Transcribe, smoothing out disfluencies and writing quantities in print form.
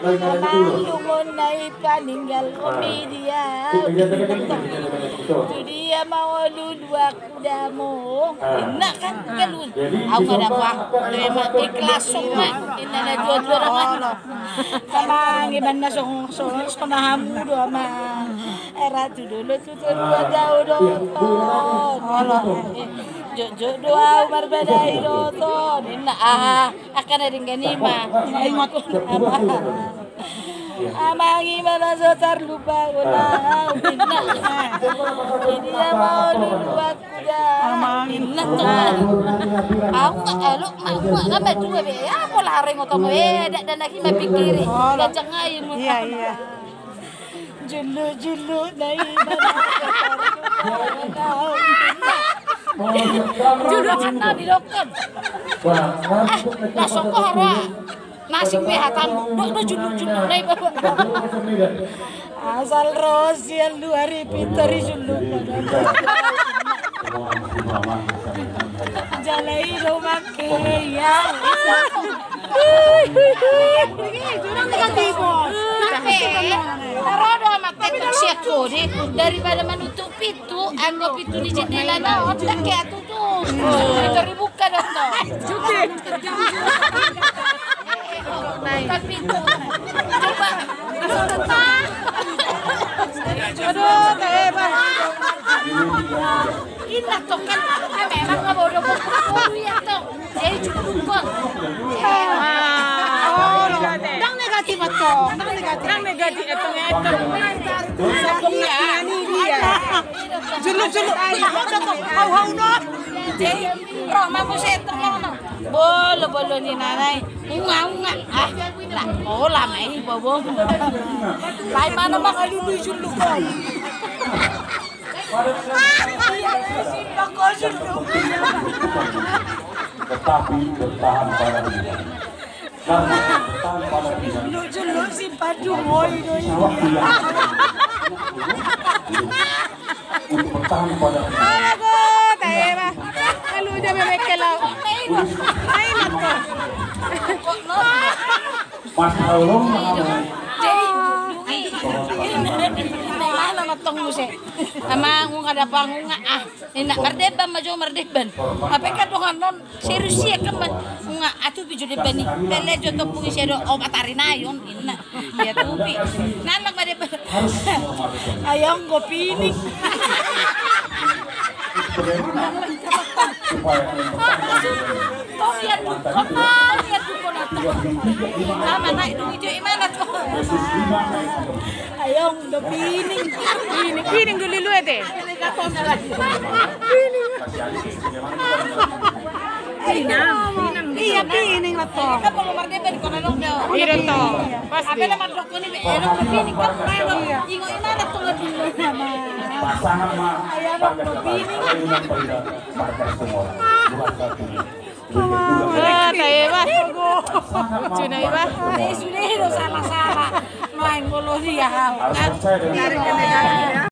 Lumon na ipaninggal komedia. Itu dia mau dua kuda mo. Enak kan galun. Aku ada apa? Memang ikhlas semua. Ini ada dua orang. Sama ngiban na song hamu do ama. Era tu dulu tu dua jauh do. Jojo doa berbeda iroto. Nina akan ada ganima. Ingat Amangi mana sotar lupa ulang Nina. Dia mau dua kuda. Nina tuh. Aku nggak baju be. Ya pola hari ngotomo dan lagi mapikiri. Gajang ayin mo. Iya. Julu nai mana Julu kena di dokter. Langsung ke hara. Nasi pehatan. Do julu nai bawa. Asal rosian 2000 dari julu. Jalai rumah ya. Jurang negatibo. Tarodo amat teknik siako di daripada menutup pintu, anggap itu di jendela naon tak kayak tutup. Itu ribukan atau. Cuti. Buka pintu. Coba. Aduh, hebat. Ini tuh kan memang nggak bodoh bodoh ya tuh. Jadi cukup. Dang negatif atau? Dang negatif itu sebelumnya ini dia. Julu. Hau no. Jadi Roma museter no. Bolo ni nanai. Unga. Lah, lama ini bobo. Lai mana bakal dulu julu kon. Tetapi bertahan pada diri. Karena bertahan pada diri. Julu si padu moi doi. Untuk bertahan pada diri. Ago, tayo. Kalau dia memekelaw. Ay nako. Mas Along mengalami. Mana matong mo siya? Ama kung kada pa nga ina mardeban majo mardeban. Apeka to kanon serius siya kaman nga atu bijo deban ni. Pele jo to pugi siya do o matari na yon ina. Ya tubi. Nanak mardeban. Ayong ko pinik. Kalian Ama na itu imana to. Ayong do pining dulu ete. Iya pining lah to. Ka pag mardeban ko na nung daw. Iro to. Pasti. Apela madrok ko ni ero pining ka pero ingo imana to nga dulu nama. Pasangan mah Ayong do pining. Tayo ba? Cuna iba? Sudah salah. Main bolo dia.